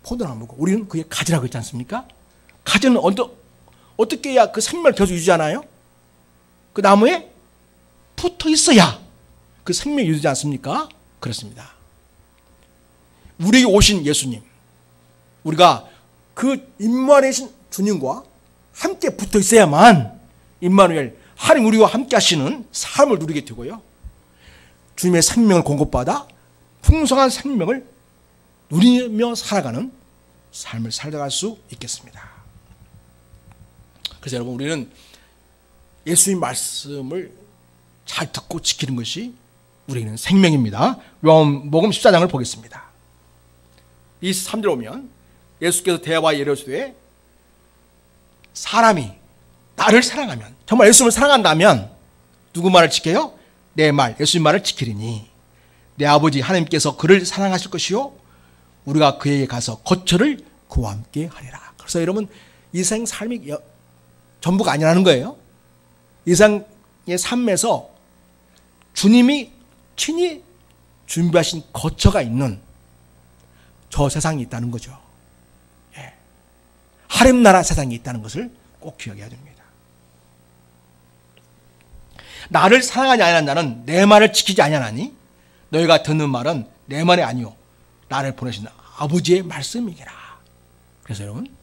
A: 포도나무고 우리는 그의 가지라고 했지 않습니까? 가지는 어떻게 해야 그 생명을 계속 유지하나요? 그 나무에 붙어 있어야 그 생명이 유지되지 않습니까? 그렇습니다. 우리에게 오신 예수님, 우리가 그 임마누엘이신 주님과 함께 붙어 있어야만 임마누엘, 하나님 우리와 함께 하시는 삶을 누리게 되고요. 주님의 생명을 공급받아 풍성한 생명을 누리며 살아가는 삶을 살아갈 수 있겠습니다. 그래서 여러분, 우리는 예수님 말씀을 잘 듣고 지키는 것이 우리에게는 생명입니다. 요한복음 14장을 보겠습니다. 23절 오면 예수께서 대화에 이르시되 사람이 나를 사랑하면, 정말 예수님을 사랑한다면 누구 말을 지켜요? 내 말, 예수님 말을 지키리니 내 아버지 하나님께서 그를 사랑하실 것이요 우리가 그에게 가서 거처를 그와 함께 하리라. 그래서 여러분, 이 생 삶이 전부가 아니라는 거예요. 이 세상의 삶에서 주님이 친히 준비하신 거처가 있는 저 세상이 있다는 거죠. 예. 하나님 나라 세상이 있다는 것을 꼭 기억해야 됩니다. 나를 사랑하지 아니하는 자는 내 말을 지키지 아니하나니 너희가 듣는 말은 내 말이 아니요 나를 보내신 아버지의 말씀이니라. 그래서 여러분,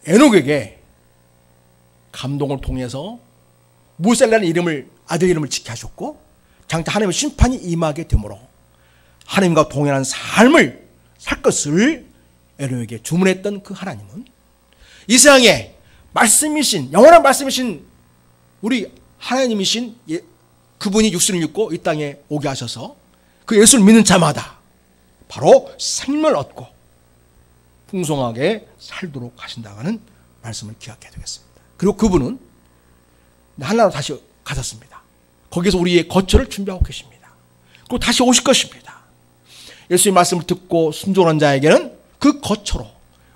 A: 에녹에게 감동을 통해서 무셀라는 아들 이름을 지게 하셨고, 장차 하나님의 심판이 임하게 되므로 하나님과 동행하는 삶을 살 것을 에녹에게 주문했던 그 하나님은 이 세상에 말씀이신, 영원한 말씀이신 우리 하나님이신 그분이 육신을 입고 이 땅에 오게 하셔서 그 예수를 믿는 자마다 바로 생명을 얻고 풍성하게 살도록 하신다는 말씀을 기억해야 되겠습니다. 그리고 그분은 하나로 다시 가셨습니다. 거기서 우리의 거처를 준비하고 계십니다. 그리고 다시 오실 것입니다. 예수님의 말씀을 듣고 순종한 자에게는 그 거처로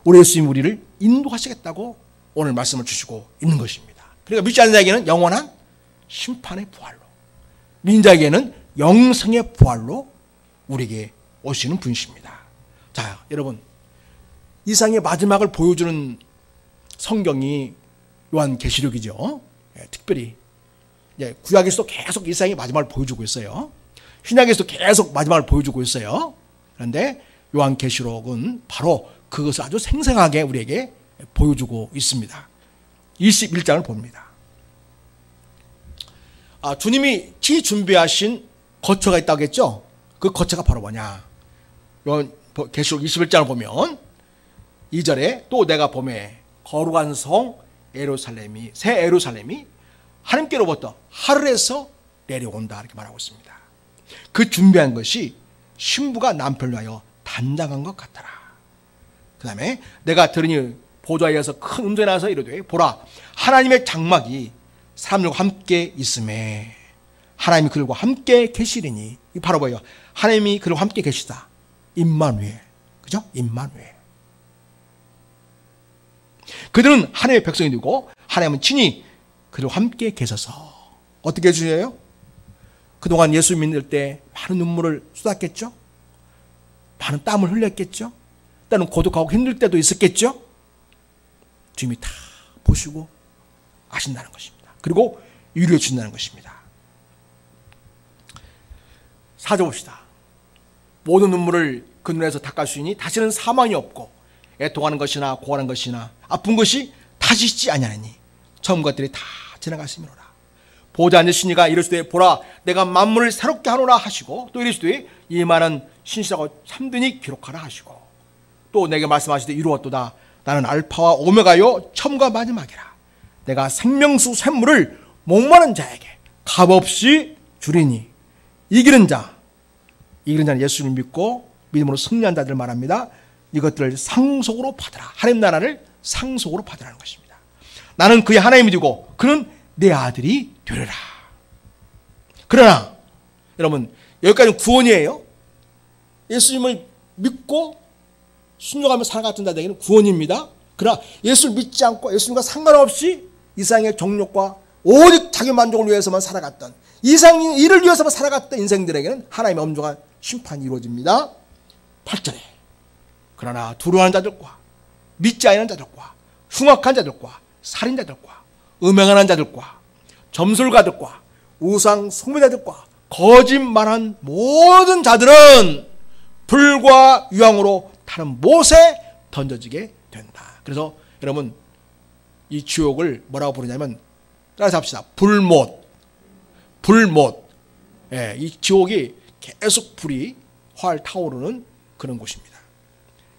A: 우리 예수님이 우리를 인도하시겠다고 오늘 말씀을 주시고 있는 것입니다. 그러니까 믿지 않는 자에게는 영원한 심판의 부활로, 믿는 자에게는 영생의 부활로 우리에게 오시는 분이십니다. 자, 여러분, 이 세상의 마지막을 보여주는 성경이 요한계시록이죠. 특별히 구약에서도 계속 이 세상의 마지막을 보여주고 있어요. 신약에서도 계속 마지막을 보여주고 있어요. 그런데 요한계시록은 바로 그것을 아주 생생하게 우리에게 보여주고 있습니다. 21장을 봅니다. 주님이 준비하신 거처가 있다고 했죠. 그 거처가 바로 뭐냐. 요한계시록 21장을 보면 2절에 또 내가 보매 거룩한 성 예루살렘이, 새 예루살렘이 하나님께로부터 하늘에서 내려온다, 이렇게 말하고 있습니다. 그 준비한 것이 신부가 남편을 위하여 단장한 것 같더라. 그 다음에 내가 들으니 보좌에서 큰 음성이 나서 이르되 보라, 하나님의 장막이 사람들과 함께 있음에 하나님이 그들과 함께 계시리니, 이 바로 뭐예요? 하나님이 그들과 함께 계시다. 임마누엘, 그죠? 임마누엘. 그들은 하나님의 백성이 되고 하나님은 친히 그들과 함께 계셔서 어떻게 해주세요? 그동안 예수 믿을 때 많은 눈물을 쏟았겠죠? 많은 땀을 흘렸겠죠? 때는 고독하고 힘들 때도 있었겠죠? 주님이 다 보시고 아신다는 것입니다. 그리고 위로해 주신다는 것입니다. 4절 봅시다. 모든 눈물을 그 눈에서 닦아주시니 다시는 사망이 없고 애통하는 것이나 고하는 것이나 아픈 것이 다시 있지 아니하니 처음 것들이 다 지나갔음이로라. 보좌 앉으시니가 이르시되 보라, 내가 만물을 새롭게 하노라 하시고, 또 이르시되 이 말은 신실하고 참되니 기록하라 하시고, 또 내게 말씀하시되 이루었도다. 나는 알파와 오메가요 처음과 마지막이라. 내가 생명수 샘물을 목마른 자에게 값없이 주리니 이기는 자는 예수를 믿고 믿음으로 승리한 자들 말합니다. 이것들을 상속으로 받으라. 하나님 나라를 상속으로 받으라는 것입니다. 나는 그의 하나님이 되고 그는 내 아들이 되리라. 그러나 여러분, 여기까지는 구원이에요. 예수님을 믿고 순종하며 살아갔던 자들에게는 구원입니다. 그러나 예수를 믿지 않고 예수님과 상관없이 이 세상의 정욕과 오직 자기 만족을 위해서만 살아갔던, 이 세상의 일을 위해서만 살아갔던 인생들에게는 하나님의 엄중한 심판이 이루어집니다. 8절에 그러나 두려워하는 자들과 믿지 않는 자들과 흉악한 자들과 살인자들과 음행하는 자들과 점술가들과 우상 숭배자들과 거짓말한 모든 자들은 불과 유황으로 타는 못에 던져지게 된다. 그래서 여러분, 이 지옥을 뭐라고 부르냐면, 따라서 합시다. 불못. 예, 이 지옥이 계속 불이 활 타오르는 그런 곳입니다.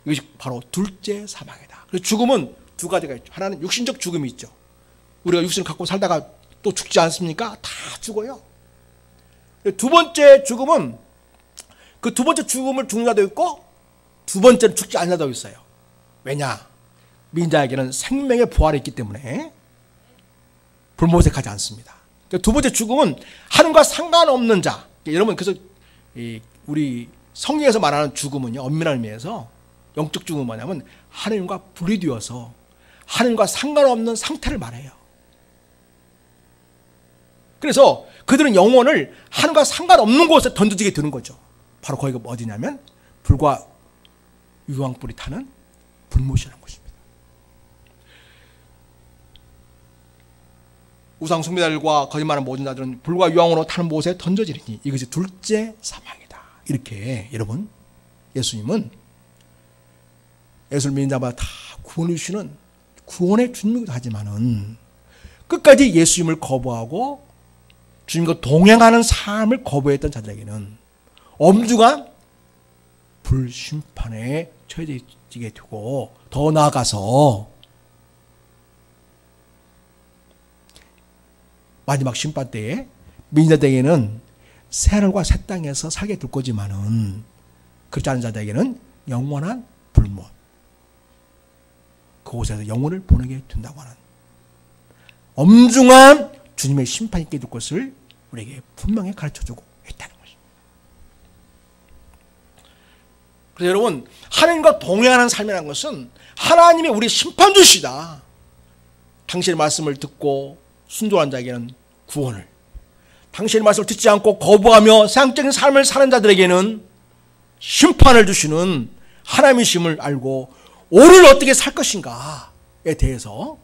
A: 이것이 바로 둘째 사망이다. 그래서 죽음은 두 가지가 있죠. 하나는 육신적 죽음이 있죠. 우리가 육신을 갖고 살다가 또 죽지 않습니까? 다 죽어요. 두 번째 죽음은, 그 두 번째 죽음을 죽는 자도 있고 두 번째는 죽지 않는 자도 있어요. 왜냐? 민자에게는 생명의 부활이 있기 때문에 불못에 가지 않습니다. 두 번째 죽음은 하나님과 상관없는 자. 여러분, 그래서 우리 성경에서 말하는 죽음은요, 엄밀한 의미에서 영적 죽음은 뭐냐면 하나님과 분리되어서 하나님과 상관없는 상태를 말해요. 그래서 그들은 영혼을 하나님과 상관없는 곳에 던져지게 되는 거죠. 바로 거기가 어디냐면 불과 유황불이 타는 불못이라는 것입니다. 우상 숭배자들과 거짓말하는 모든 자들은 불과 유황으로 타는 못에 던져지리니 이것이 둘째 사망이다. 이렇게 여러분, 예수님은 예수를 믿는 자마다 다 구원해 주시는 구원의 주님이기도 하지만은 끝까지 예수님을 거부하고 주님과 동행하는 삶을 거부했던 자들에게는 엄중한 불심판에 처해지게 되고, 더 나아가서 마지막 심판 때에 믿는 자들에게는 새하늘과 새 땅에서 살게 될 거지만은 그렇지 않은 자들에게는 영원한 불못, 그곳에서 영혼을 보내게 된다고 하는 엄중한 주님의 심판이 있게 될 것을 우리에게 분명히 가르쳐주고 있다는 것입니다. 그래서 여러분, 하나님과 동행하는 삶이라는 것은 하나님이 우리 심판주시다. 당신의 말씀을 듣고 순종한 자에게는 구원을, 당신의 말씀을 듣지 않고 거부하며 세상적인 삶을 사는 자들에게는 심판을 주시는 하나님이심을 알고 오늘 어떻게 살 것인가에 대해서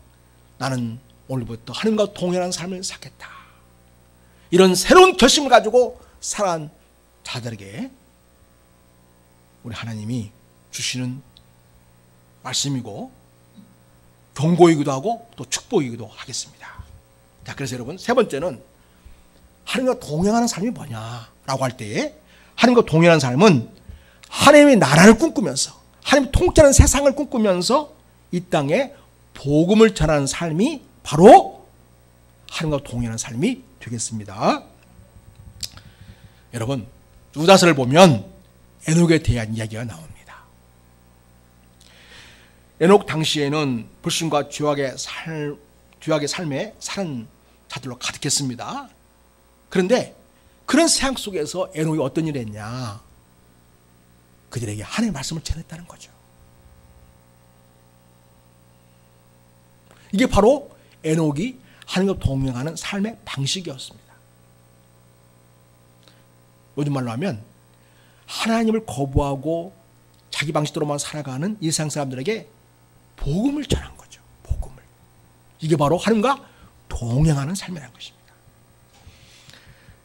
A: 나는 오늘부터 하나님과 동행하는 삶을 살겠다, 이런 새로운 결심을 가지고 살아간 자들에게 우리 하나님이 주시는 말씀이고 경고이기도 하고 또 축복이기도 하겠습니다. 자, 그래서 여러분, 세 번째는 하나님과 동행하는 삶이 뭐냐라고 할 때에, 하나님과 동행하는 삶은 하나님의 나라를 꿈꾸면서, 하나님 통치하는 세상을 꿈꾸면서 이 땅에 복음을 전하는 삶이 바로 하나님과 동행하는 삶이 되겠습니다. 여러분, 유다서를 보면 에녹에 대한 이야기가 나옵니다. 에녹 당시에는 불신과 죄악의 삶에 사는 자들로 가득했습니다. 그런데 그런 세상 속에서 에녹이 어떤 일을 했냐? 그들에게 하나님의 말씀을 전했다는 거죠. 이게 바로 에녹이 하나님과 동행하는 삶의 방식이었습니다. 요즘 말로 하면 하나님을 거부하고 자기 방식대로만 살아가는 이 세상 사람들에게 복음을 전한 거죠. 복음을. 이게 바로 하나님과 동행하는 삶이라는 것입니다.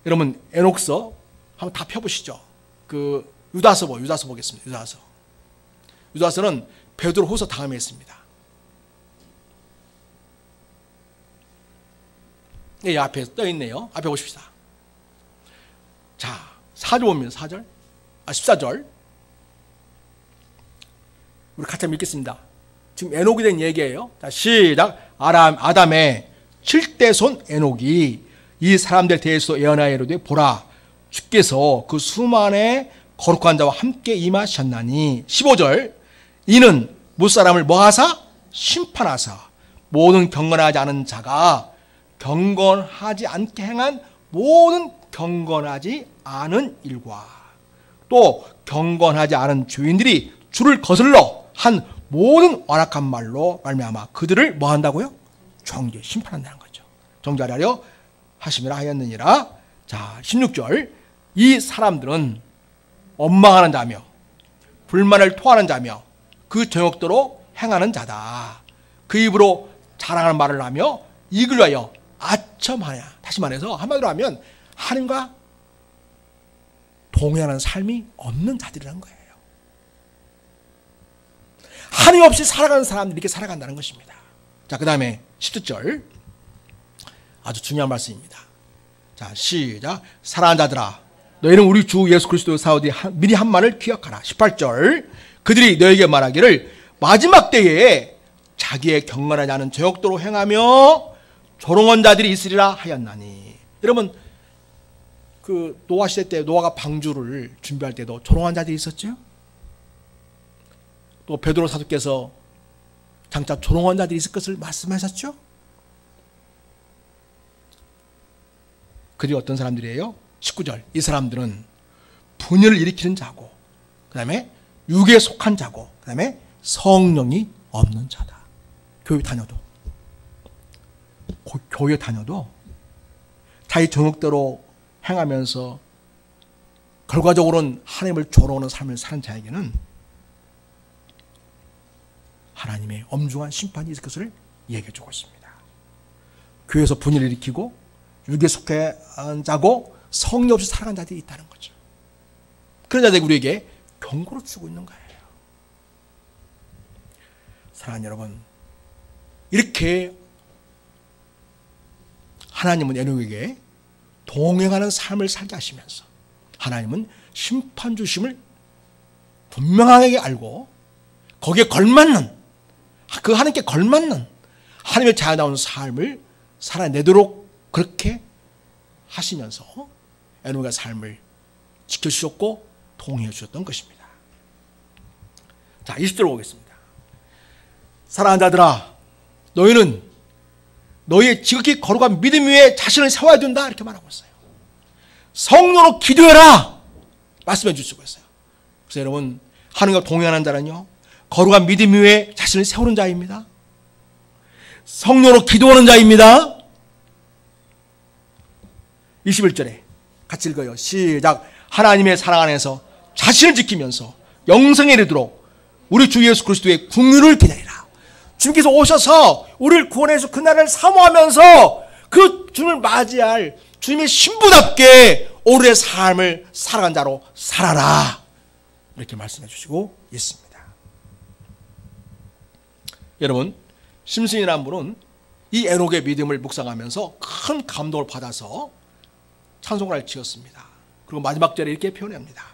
A: 여러분, 에녹서 한번 다 펴보시죠. 유다서 보겠습니다. 유다서는 베드로후서 다음에 있습니다. 예, 앞에 떠 있네요. 앞에 보십시다. 자, 4절 보면 14절. 우리 같이 한번 읽겠습니다. 지금 에녹에 대한 얘기예요. 자, 시작. 아담의 7대손 에녹이 이 사람들 대해서 예언하여 이르되, 보라, 주께서 그 수만의 거룩한 자와 함께 임하셨나니. 15절. 이는 무사람을 뭐하사? 심판하사 모든 경건하지 않은 자가 경건하지 않게 행한 모든 경건하지 않은 일과 또 경건하지 않은 죄인들이 주를 거슬러 한 모든 완악한 말로 말미암아 그들을 뭐 한다고요? 정죄, 심판한다는 거죠. 정죄하려 하심이라 하였느니라. 자, 16절. 이 사람들은 원망하는 자며 불만을 토하는 자며 그 정욕대로 행하는 자다. 그 입으로 자랑하는 말을 하며 이걸 위하여 아첨하냐. 다시 말해서 한마디로 하면 하나님과 동행하는 삶이 없는 자들이라는 거예요. 하나님 없이 살아가는 사람들이 이렇게 살아간다는 것입니다. 자, 그 다음에 17절. 아주 중요한 말씀입니다. 자, 시작. 사랑하는 자들아, 너희는 우리 주 예수 그리스도의 사오되 미리 한 말을 기억하라. 18절. 그들이 너에게 말하기를 마지막 때에 자기의 경건하지 않은 정욕대로 행하며 조롱한 자들이 있으리라 하였나니. 여러분, 노아 시대 때 노아가 방주를 준비할 때도 조롱한 자들이 있었죠. 또 베드로 사도께서 장차 조롱한 자들이 있을 것을 말씀하셨죠. 그들이 어떤 사람들이에요? 19절. 이 사람들은 분열을 일으키는 자고, 그 다음에 육에 속한 자고, 그 다음에 성령이 없는 자다. 교회 다녀도 자기 정욕대로 행하면서 결과적으로는 하나님을 조롱하는 삶을 사는 자에게는 하나님의 엄중한 심판이 있을 것을 얘기해 주고 있습니다. 교회에서 분열을 일으키고 육에 속한 자고 성령 없이 살아간 자들이 있다는 거죠. 그런 자들이 우리에게 경고를 주고 있는 거예요. 사랑하는 여러분, 이렇게 하나님은 에녹에게 동행하는 삶을 살게 하시면서 하나님은 심판 주심을 분명하게 알고 거기에 걸맞는, 그 하나님께 걸맞는 하나님의 자유다운 삶을 살아내도록 그렇게 하시면서 에녹의 삶을 지켜주셨고 동행해 주셨던 것입니다. 자, 20절로 보겠습니다. 사랑하는 자들아, 너희는 너희의 지극히 거룩한 믿음 위에 자신을 세워야 된다, 이렇게 말하고 있어요. 성령으로 기도해라 말씀해 주시고 있어요. 그래서 여러분, 하나님과 동행하는 자는요, 거룩한 믿음 위에 자신을 세우는 자입니다. 성령으로 기도하는 자입니다. 21절에 같이 읽어요. 시작. 하나님의 사랑 안에서 자신을 지키면서 영생에 이르도록 우리 주 예수 그리스도의 궁유를 기다리라. 주님께서 오셔서 우리를 구원해서 그날을 사모하면서 그 주님을 맞이할 주님의 신부답게 오늘의 삶을 살아간 자로 살아라, 이렇게 말씀해 주시고 있습니다. 여러분, 심슨이라는 분은 이 에녹의 믿음을 묵상하면서 큰 감동을 받아서 찬송가를 지었습니다. 그리고 마지막 절에 이렇게 표현합니다.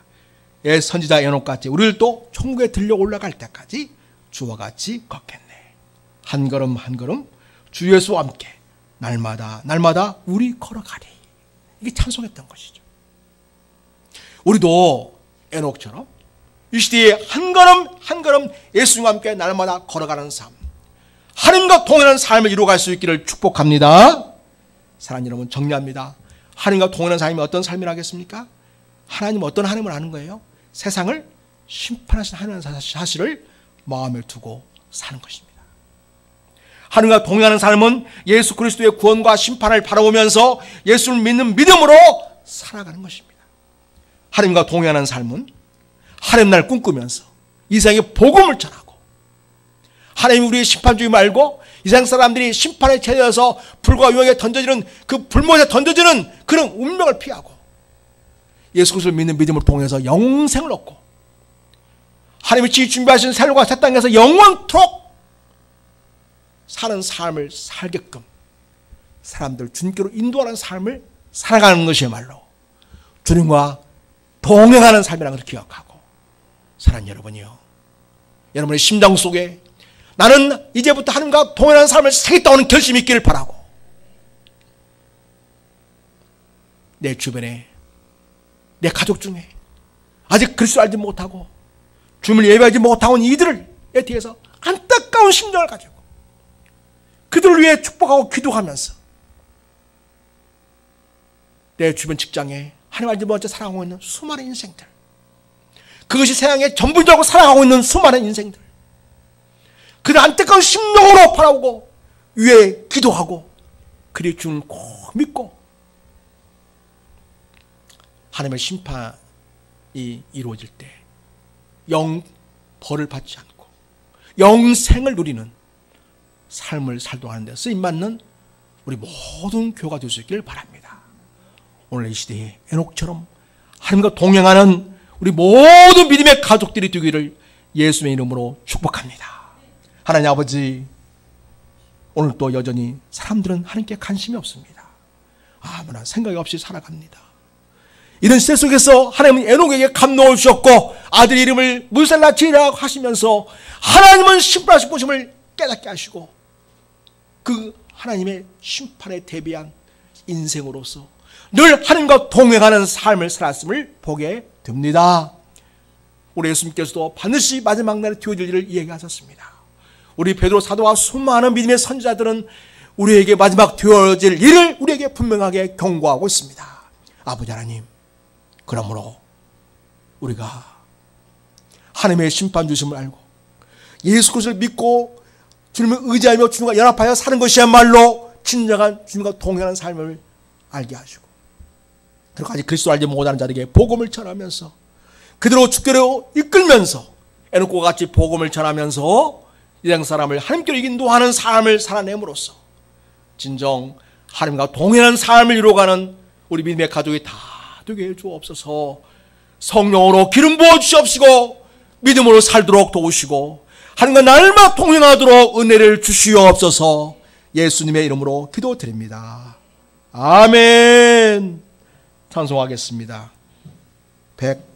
A: 예, 선지자 에녹같이 우리를 또 천국에 들려 올라갈 때까지 주와 같이 걷겠네. 한 걸음 한 걸음 주 예수와 함께 날마다 날마다 우리 걸어가리. 이게 찬송했던 것이죠. 우리도 에녹처럼 이 시대에 한 걸음 한 걸음 예수님과 함께 날마다 걸어가는 삶, 하나님과 동행하는 삶을 이루어갈 수 있기를 축복합니다. 사랑하는 여러분, 정리합니다. 하나님과 동행하는 삶이 어떤 삶이라 하겠습니까? 하나님은 어떤 하나님을 아는 거예요? 세상을 심판하신 하나님의 사실을 마음에 두고 사는 것입니다. 하나님과 동행하는 삶은 예수 그리스도의 구원과 심판을 바라보면서 예수를 믿는 믿음으로 살아가는 것입니다. 하나님과 동행하는 삶은 하나님 날 꿈꾸면서 이 세상에 복음을 전하고, 하나님이 우리의 심판주의 말고 이 세상 사람들이 심판에 처해서 불과 유황에 던져지는 그 불못에 던져지는 그런 운명을 피하고 예수 그리스도를 믿는 믿음을 통해서 영생을 얻고 하나님이 준비하신 삶과 새 땅에서 영원토록 사는 삶을 살게끔 사람들 주님께로 인도하는 삶을 살아가는 것이야말로 주님과 동행하는 삶이라는 것을 기억하고, 사랑하는 여러분이요, 여러분의 심장 속에 나는 이제부터 하나님과 동행하는 삶을 살겠다는 결심이 있기를 바라고, 내 주변에 내 가족 중에 아직 그리스도를 알지 못하고 주님을 예배하지 못하고 있는 이들에 대해서 안타까운 심정을 가지고 그들을 위해 축복하고 기도하면서 내 주변 직장에 하나님 알지 못해 살아가고 있는 수많은 인생들, 그것이 세상의 전부라고 살아가고 있는 수많은 인생들, 그들 안타까운 심령으로 바라보고 위에 기도하고 그리 주님을 꼭 믿고 하나님의 심판이 이루어질 때 벌을 받지 않고 영생을 누리는 삶을 살도록 하는 데 쓰임받는 우리 모든 교회가 될 수 있기를 바랍니다. 오늘 이 시대에 에녹처럼 하나님과 동행하는 우리 모든 믿음의 가족들이 되기를 예수의 이름으로 축복합니다. 하나님 아버지, 오늘 또 여전히 사람들은 하나님께 관심이 없습니다. 아무나 생각이 없이 살아갑니다. 이런 시대 속에서 하나님은 에녹에게 감동을 주셨고 아들 이름을 무살라 지으라고 하시면서 하나님은 심판하신 보심을 깨닫게 하시고 그 하나님의 심판에 대비한 인생으로서 늘 하나님과 동행하는 삶을 살았음을 보게 됩니다. 우리 예수님께서도 반드시 마지막 날에 되어질 일을 이야기하셨습니다. 우리 베드로 사도와 수많은 믿음의 선지자들은 우리에게 마지막 되어질 일을 우리에게 분명하게 경고하고 있습니다. 아버지 하나님, 그러므로 우리가 하나님의 심판 주심을 알고 예수 그리스도를 믿고 주님을 의지하며 주님과 연합하여 사는 것이야말로 진정한 주님과 동행하는 삶을 알게 하시고, 그리고 아직 그리스도를 알지 못하는 자들에게 복음을 전하면서 그대로 주께로 이끌면서 에녹과 같이 복음을 전하면서 이땅 사람을 하나님께로 인도하는 삶을 살아냄으로써 진정 하나님과 동행하는 삶을 이루어가는 우리 믿음의 가족이 다 되게 해 주옵소서. 성령으로 기름 부어 주시옵시고 믿음으로 살도록 도우시고 하나님과 날마다 동행하도록 은혜를 주시옵소서. 예수님의 이름으로 기도드립니다. 아멘. 찬송하겠습니다. 100